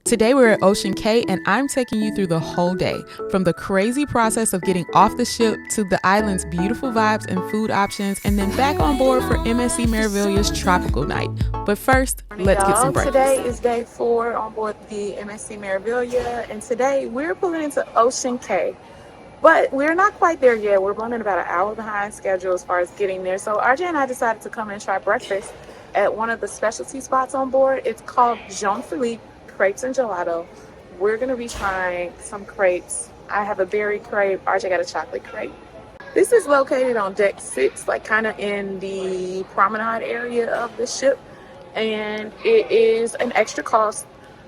Today we're at Ocean Cay and I'm taking you through the whole day, from the crazy process of getting off the ship to the island's beautiful vibes and food options, and then back on board for MSC Meraviglia's tropical night. But first, let's get some breakfast. Today is day 4 on board the MSC Meraviglia, and today we're pulling into Ocean Cay. But we're not quite there yet. We're running about an hour behind schedule as far as getting there. So RJ and I decided to come and try breakfast at one of the specialty spots on board. It's called Phillippe Crepes and Gelato. We're gonna be trying some crepes. I have a berry crepe. RJ got a chocolate crepe. This is located on deck 6, like kind of in the promenade area of the ship, and it is an extra cost.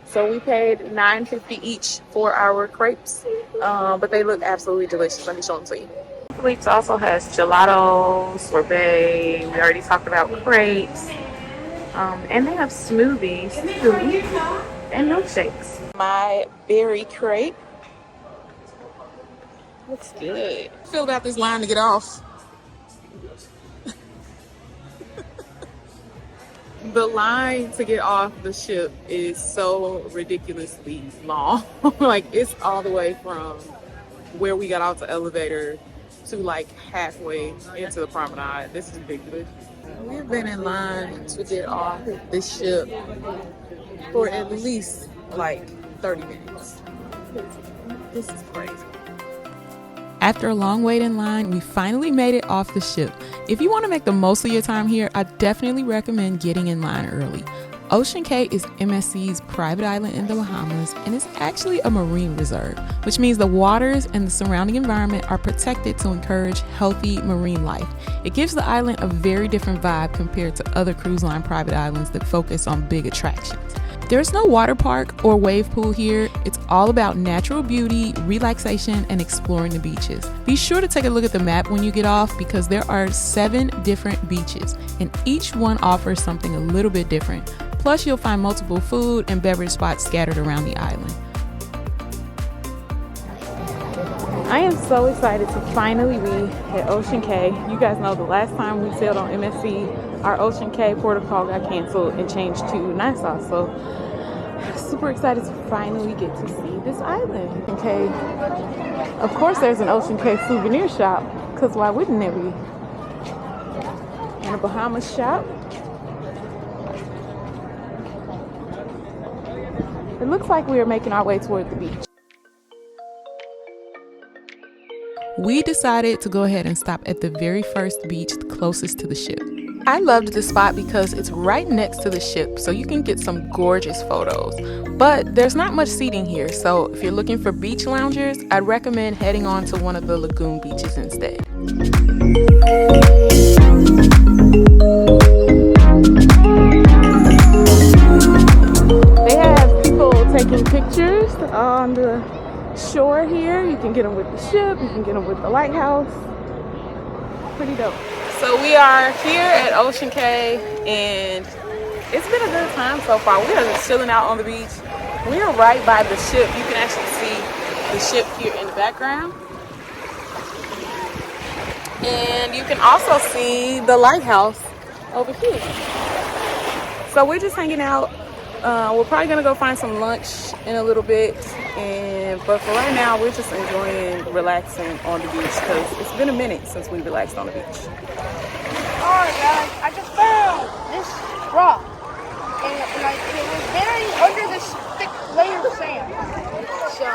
So we paid $9.50 each for our crepes, but they look absolutely delicious. Let me show them to you. Phillippe also has gelato, sorbet. We already talked about crepes, and they have smoothies too, and milkshakes. My berry crepe looks good. Filled out this line to get off. The line to get off the ship is so ridiculously long. Like, it's all the way from where we got off the elevator to like halfway into the promenade. This is ridiculous. We've been in line to get off the ship for at least like 30 minutes. This is crazy. After a long wait in line, we finally made it off the ship. If you want to make the most of your time here, I definitely recommend getting in line early. Ocean Cay is MSC's private island in the Bahamas, and it's actually a marine reserve, which means the waters and the surrounding environment are protected to encourage healthy marine life. It gives the island a very different vibe compared to other cruise line private islands that focus on big attractions. There's no water park or wave pool here. It's all about natural beauty, relaxation, and exploring the beaches. Be sure to take a look at the map when you get off, because there are 7 different beaches, and each one offers something a little bit different. Plus, you'll find multiple food and beverage spots scattered around the island. I am so excited to finally be at Ocean Cay. You guys know the last time we sailed on MSC, our Ocean Cay protocol got canceled and changed to Nassau. So super excited to finally get to see this island. Okay, of course there's an Ocean Cay souvenir shop, because why wouldn't there be? And a Bahamas shop. It looks like we are making our way toward the beach. We decided to go ahead and stop at the very first beach closest to the ship. I loved this spot because it's right next to the ship, so you can get some gorgeous photos. But there's not much seating here, so if you're looking for beach loungers, I'd recommend heading on to one of the Lagoon beaches instead. They have people taking pictures on the shore here. You can get them with the ship, you can get them with the lighthouse. Pretty dope. So we are here at Ocean Cay, and it's been a good time so far. We are just chilling out on the beach. We are right by the ship. You can actually see the ship here in the background, and you can also see the lighthouse over here. So we're just hanging out. We're probably gonna go find some lunch in a little bit, but for right now we're just enjoying relaxing on the beach, because it's been a minute since we relaxed on the beach. Alright guys, I just found this rock, and it was buried under this thick layer of sand. So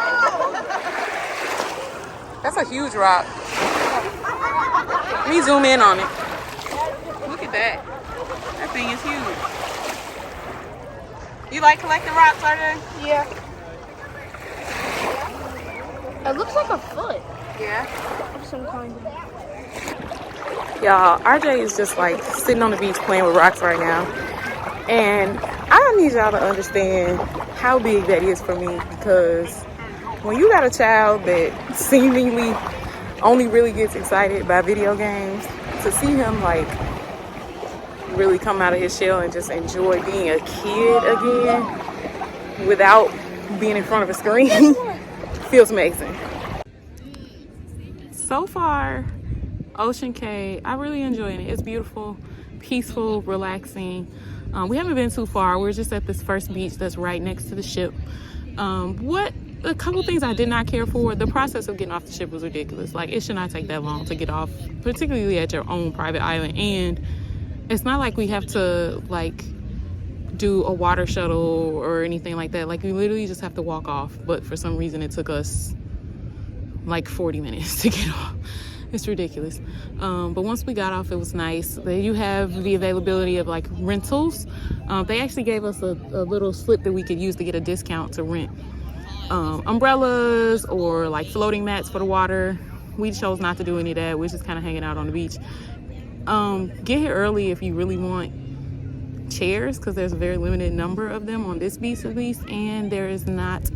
That's a huge rock. Let me zoom in on it. Look at that. That thing is huge. You like collecting rocks, RJ? yeah. It looks like a foot Yeah. of some kind. Y'all, RJ is just like sitting on the beach playing with rocks right now. And I need y'all to understand how big that is for me, because when you got a child that seemingly only really gets excited by video games, to see him like really come out of his shell and just enjoy being a kid again without being in front of a screen feels amazing. So far, Ocean Cay, I really enjoying it. It's beautiful, peaceful, relaxing. We haven't been too far. We're just at this first beach that's right next to the ship. What a couple things I did not care for. The process of getting off the ship was ridiculous. Like, it should not take that long to get off, particularly at your own private island. And it's not like we have to like do a water shuttle or anything like that. Like, you literally just have to walk off. But for some reason it took us like 40 minutes to get off. It's ridiculous. But once we got off, it was nice. You have the availability of like rentals. They actually gave us a little slip that we could use to get a discount to rent umbrellas or like floating mats for the water. We chose not to do any of that. We're just kind of hanging out on the beach. Get here early if you really want chairs, because there's a very limited number of them on this beach at least, and there is not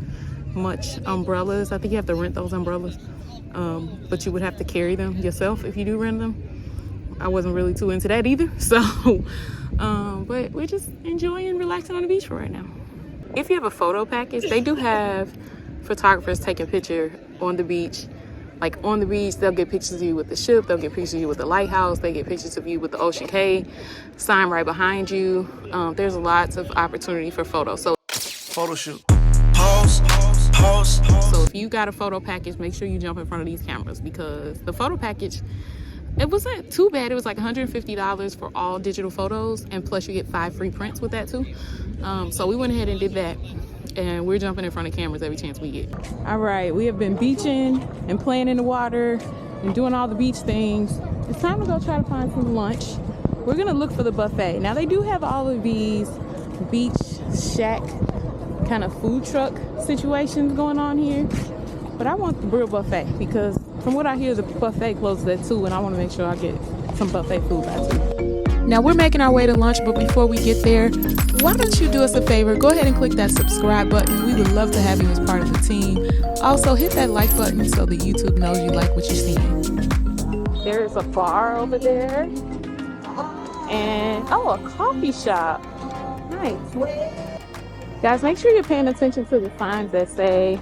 much umbrellas. I think you have to rent those umbrellas, but you would have to carry them yourself if you do rent them. I wasn't really too into that either, so but we're just enjoying relaxing on the beach for right now. If you have a photo package, they do have photographers taking picture on the beach. Like, on the beach, they'll get pictures of you with the ship, they'll get pictures of you with the lighthouse, they get pictures of you with the Ocean Cay sign right behind you. There's lots of opportunity for photos. So photo shoot. Pause. So if you got a photo package, make sure you jump in front of these cameras, because the photo package, it wasn't too bad. It was like $150 for all digital photos, and plus you get 5 free prints with that too. So we went ahead and did that, and we're jumping in front of cameras every chance we get. All right, we have been beaching and playing in the water and doing all the beach things. It's time to go try to find some lunch. We're gonna look for the buffet. Now, they do have all of these beach shack kind of food truck situations going on here, but I want the real buffet, because from what I hear, the buffet closes at 2, and I want to make sure I get some buffet food by 2. Now, we're making our way to lunch, but before we get there, why don't you do us a favor? Go ahead and click that subscribe button. We would love to have you as part of the team. Also, hit that like button so that YouTube knows you like what you're seeing. There's a bar over there, and a coffee shop. Nice. Guys, make sure you're paying attention to the signs that say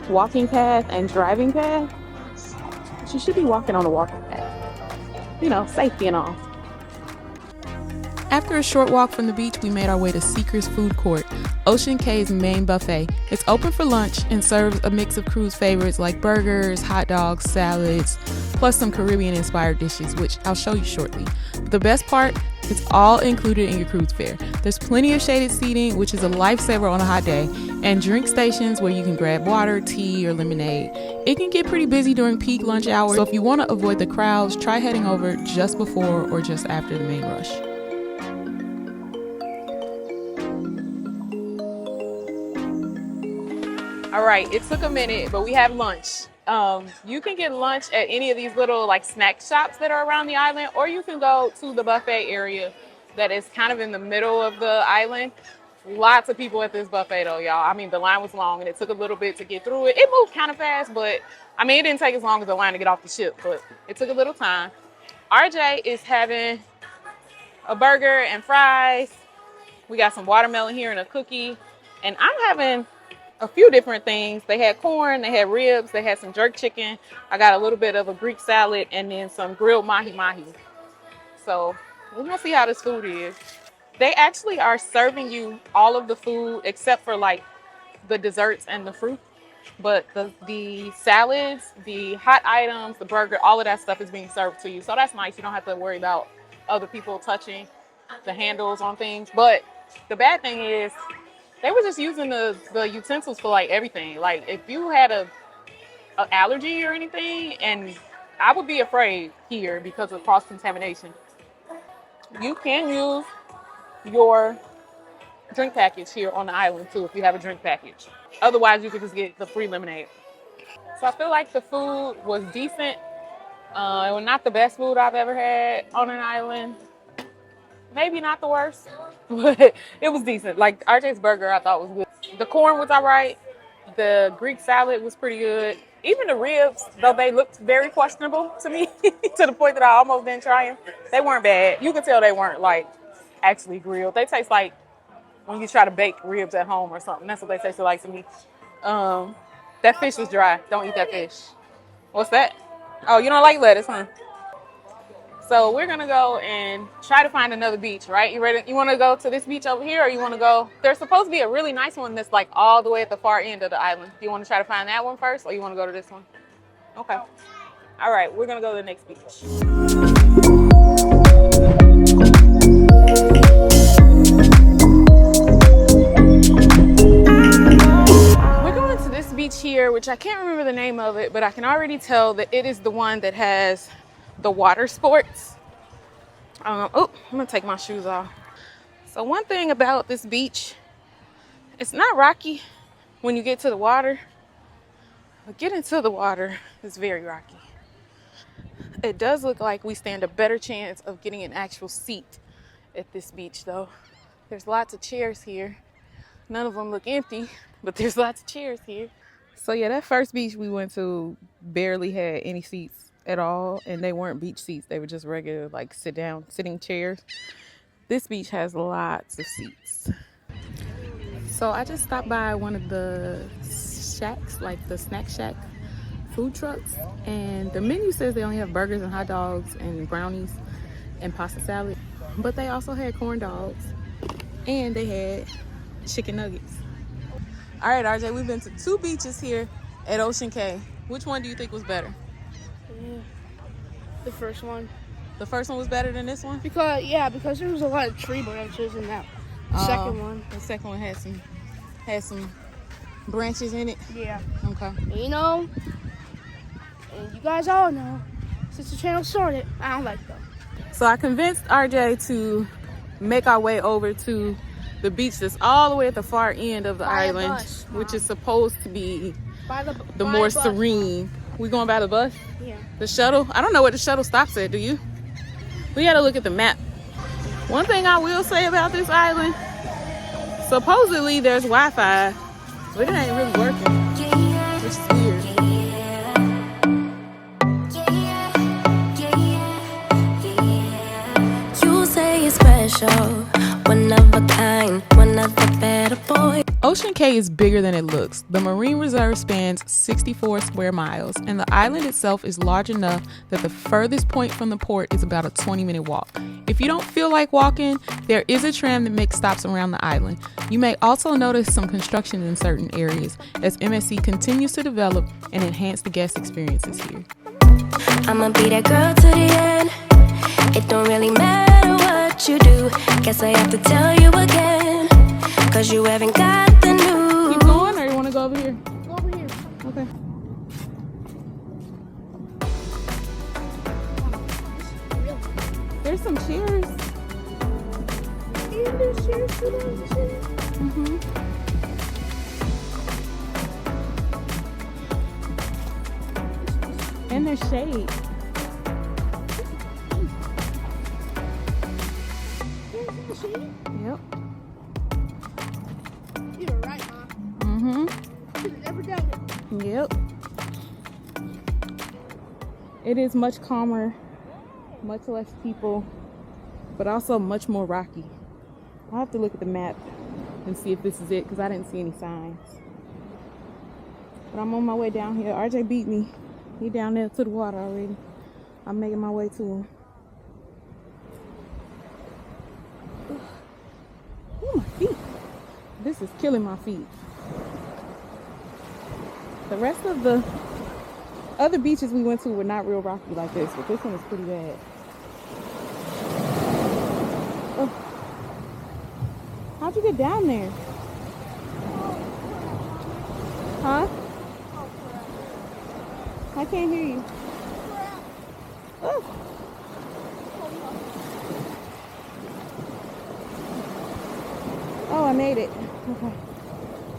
walking path and driving path. You should be walking on the walking path. You know, safety and all. After a short walk from the beach, we made our way to Seaker's food court, Ocean Cay's main buffet. It's open for lunch and serves a mix of cruise favorites like burgers, hot dogs, salads, plus some Caribbean-inspired dishes, which I'll show you shortly. But the best part, it's all included in your cruise fare. There's plenty of shaded seating, which is a lifesaver on a hot day, and drink stations where you can grab water, tea, or lemonade. It can get pretty busy during peak lunch hours, so if you want to avoid the crowds, try heading over just before or just after the main rush. All right, it took a minute, but we have lunch. You can get lunch at any of these little like snack shops that are around the island, or you can go to the buffet area that is kind of in the middle of the island. Lots of people at this buffet though, y'all. I mean, the line was long and it took a little bit to get through it. It moved kind of fast, but I mean, it didn't take as long as the line to get off the ship, but it took a little time. RJ is having a burger and fries. We got some watermelon here and a cookie, and I'm having a few different things. They had corn, they had ribs, they had some jerk chicken. I got a little bit of a Greek salad and then some grilled mahi-mahi. So we're gonna see how this food is. They actually are serving you all of the food except for like the desserts and the fruit. But the salads, the hot items, the burger, all of that stuff is being served to you. So that's nice. You don't have to worry about other people touching the handles on things. But the bad thing is, they were just using the utensils for like everything. Like if you had a allergy or anything, and I would be afraid here because of cross-contamination. You can use your drink package here on the island too if you have a drink package. Otherwise, you could just get the free lemonade. So I feel like the food was decent. It was not the best food I've ever had on an island. Maybe not the worst, but it was decent. Like RJ's burger, I thought was good. The corn was all right. The Greek salad was pretty good. Even the ribs, though they looked very questionable to me, to the point that I almost didn't try them. They weren't bad. You could tell they weren't like actually grilled. They taste like when you try to bake ribs at home or something. That's what they tasted like to me. That fish was dry. Don't eat that fish. What's that? Oh, you don't like lettuce, huh? So we're gonna go and try to find another beach, right? You ready? You want to go to this beach over here, or you want to go? There's supposed to be a really nice one that's like all the way at the far end of the island. Do you want to try to find that one first, or you want to go to this one? Okay. All right, we're gonna go to the next beach. We're going to this beach here, which I can't remember the name of it, but I can already tell that it is the one that has the water sports. Oh, I'm gonna take my shoes off. So one thing about this beach, it's not rocky when you get to the water, but getting to the water is very rocky. It does look like we stand a better chance of getting an actual seat at this beach though. There's lots of chairs here. None of them look empty, but there's lots of chairs here. So yeah, that first beach we went to barely had any seats at all, and they weren't beach seats. They were just regular, like sitting chairs. This beach has lots of seats. So I just stopped by one of the shacks, like the snack shack food trucks, and the menu says they only have burgers and hot dogs and brownies and pasta salad, but they also had corn dogs and they had chicken nuggets. All right, RJ, we've been to 2 beaches here at Ocean Cay. Which one do you think was better? The first one. The first one was better than this one? Because there was a lot of tree branches in that second one. The second one had some branches in it? Yeah. Okay. You know, and you guys all know, since the channel started, I don't like them. So I convinced RJ to make our way over to the beach that's all the way at the far end of the island, bus, which is supposed to be the by more bus. serene. We going by the bus? Yeah. The shuttle? I don't know where the shuttle stops at, do you? We gotta look at the map. One thing I will say about this island, supposedly there's Wi-Fi, but it ain't really working, which is weird. You say you're special, one of a kind, one of the better boys. Ocean Cay is bigger than it looks. The Marine Reserve spans 64 square miles, and the island itself is large enough that the furthest point from the port is about a 20-minute walk. If you don't feel like walking, there is a tram that makes stops around the island. You may also notice some construction in certain areas as MSC continues to develop and enhance the guest experiences here. I'ma be that girl to the end. It don't really matter what you do. Guess I have to tell you again, 'cause you haven't got the news. Keep going, or you want to go over here? Go over here. Okay. There's some chairs. And there's chairs for them. Mm-hmm. And there's shade. Yep. You were right, huh? Mm-hmm. Should have never done it. Yep. It is much calmer, much less people, but also much more rocky. I'll have to look at the map and see if this is it, because I didn't see any signs. But I'm on my way down here. RJ beat me. He down there to the water already. I'm making my way to him. Oh, my feet. This is killing my feet. The rest of the other beaches we went to were not real rocky like this, but this one is pretty bad. Oh. How'd you get down there? Huh? I can't hear you. Oh. Oh, I made it. Okay.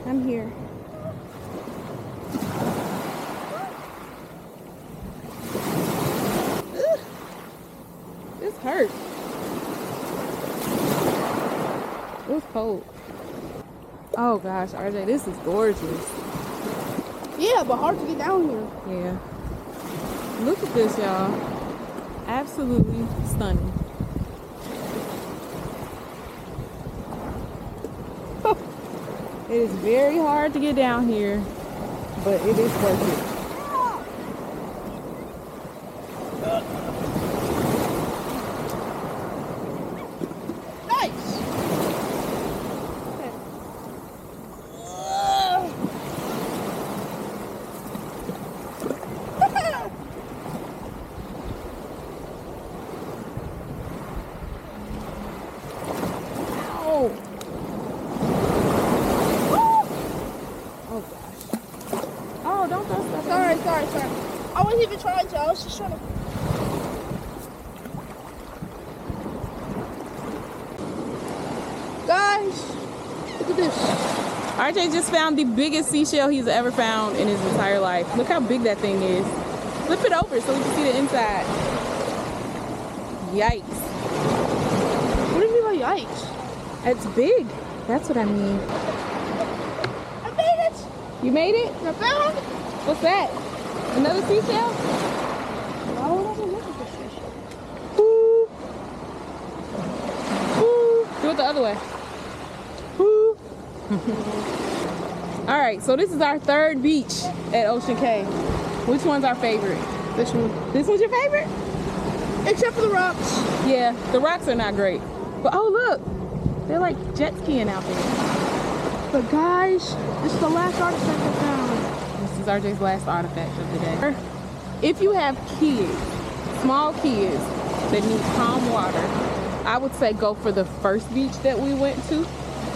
I'm here. Ugh. This hurt. It was cold. Oh gosh, RJ, this is gorgeous. Yeah, but hard to get down here. Yeah. Look at this, y'all. Absolutely stunning. It is very hard to get down here, but it is worth it. I wasn't even trying to. I was just trying to. Guys, look at this. RJ just found the biggest seashell he's ever found in his entire life. Look how big that thing is. Flip it over so we can see the inside. Yikes. What do you mean by yikes? It's big. That's what I mean. I made it. You made it? I found it. What's that? Another seashell? Why would I look at this fish? Woo. Woo. Do it the other way. Woo. All right, so this is our third beach at Ocean Cay. Which one's our favorite? This one. This one's your favorite? Except for the rocks. Yeah, the rocks are not great. But oh look, they're like jet skiing out there. But guys, this is the last artifact I found. This is RJ's last artifact of the day. If you have kids, small kids that need calm water, I would say go for the first beach that we went to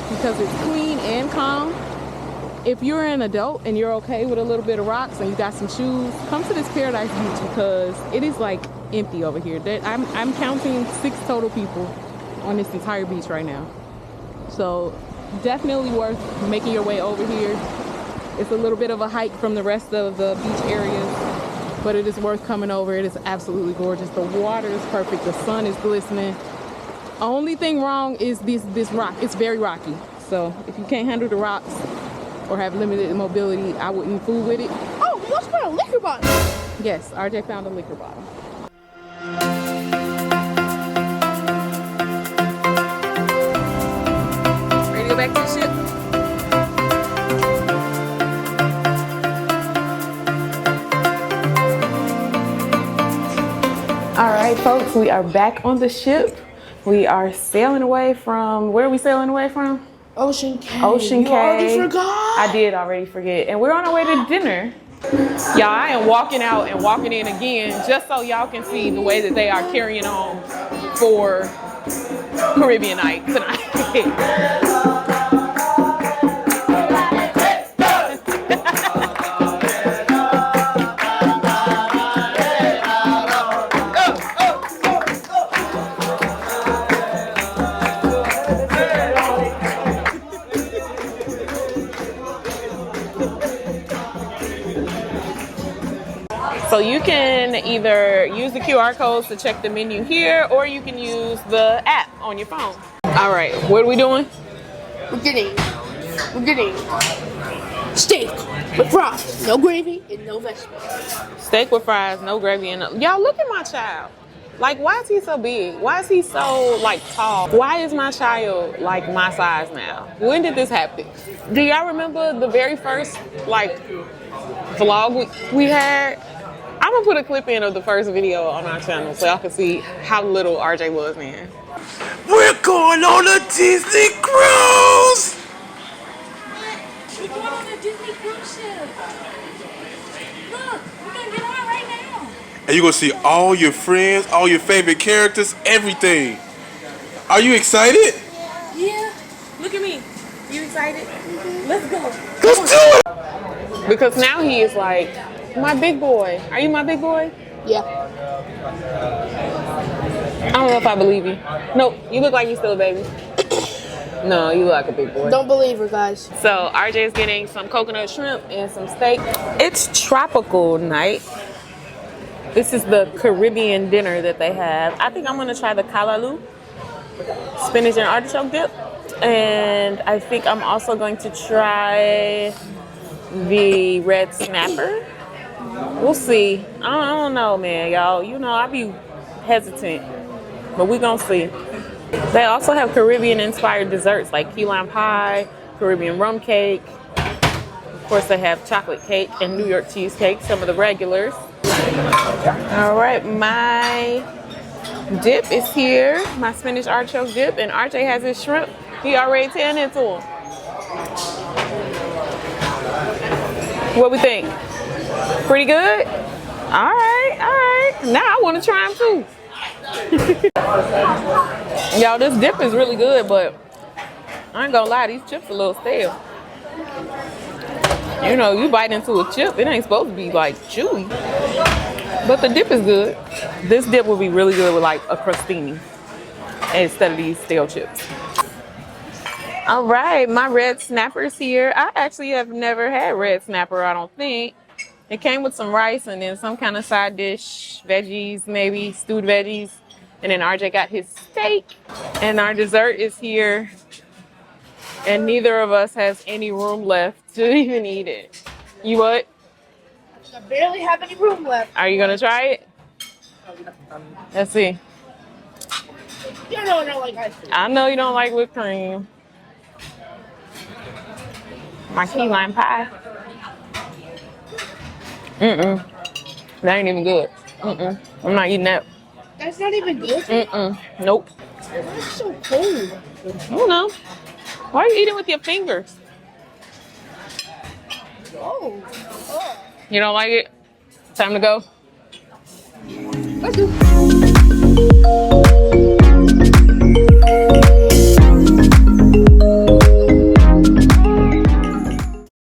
because it's clean and calm. If you're an adult and you're okay with a little bit of rocks and you got some shoes, come to this Paradise Beach because it is like empty over here. I'm counting 6 total people on this entire beach right now. So definitely worth making your way over here. It's a little bit of a hike from the rest of the beach areas, but it is worth coming over. It is absolutely gorgeous. The water is perfect. The sun is glistening. Only thing wrong is this rock. It's very rocky. So if you can't handle the rocks or have limited mobility, I wouldn't fool with it. Oh, we also found a liquor bottle. Yes, RJ found a liquor bottle. Ready to go back to the ship? All right, folks, we are back on the ship. We are sailing away from, where are we sailing away from? Ocean Cay. Ocean Cay. You already forgot? I did already forget. And we're on our way to dinner. Y'all, I am walking out and walking in again just so y'all can see the way that they are carrying on for Caribbean night tonight. So you can either use the QR codes to check the menu here, or you can use the app on your phone. All right, what are we doing? We're getting steak with fries, no gravy, and no vegetables. Steak with fries, no gravy, and no... Y'all, look at my child. Like, why is he so big? Why is he so, like, tall? Why is my child, like, my size now? When did this happen? Do y'all remember the very first, like, vlog we had? I'm gonna put a clip in of the first video on our channel so y'all can see how little RJ was then. We're going on a Disney cruise! We're going on a Disney cruise ship. Look, we're gonna get on right now. And you're gonna see all your friends, all your favorite characters, everything. Are you excited? Yeah. Look at me. You excited? Let's go. Let's do it! Because now he is like, my big boy. Are you my big boy? Yeah. I don't know if I believe you. Nope, you look like you're still a baby. No, you look like a big boy. Don't believe her, guys. So RJ is getting some coconut shrimp and some steak. It's tropical night. This is the Caribbean dinner that they have. I think I'm gonna try the kalaloo, spinach and artichoke dip. And I think I'm also going to try the red snapper. We'll see. I don't know, man, y'all. You know, I be hesitant, but we gonna see. They also have Caribbean-inspired desserts like key lime pie, Caribbean rum cake. Of course, they have chocolate cake and New York cheesecake, some of the regulars. All right, my dip is here, my spinach artichoke dip, and RJ has his shrimp. He already tearing into them. What we think? Pretty good? All right, all right. Now I want to try them too. Y'all, this dip is really good, but I ain't gonna lie, these chips are a little stale. You know, you bite into a chip, it ain't supposed to be like chewy. But the dip is good. This dip will be really good with like a crostini instead of these stale chips. All right, my red snapper's here. I actually have never had red snapper, I don't think. It came with some rice and then some kind of side dish, veggies, maybe stewed veggies. And then RJ got his steak. And our dessert is here. And neither of us has any room left to even eat it. You what? I barely have any room left. Are you gonna try it? Let's see. You know I don't like ice cream. I know you don't like whipped cream. My key lime pie. Mm-mm. That ain't even good. Mm-mm. I'm not eating that. That's not even good. Mm-mm. Nope. It's so cold. I don't know. Why are you eating with your fingers? Oh. You don't like it? Time to go. Let's do.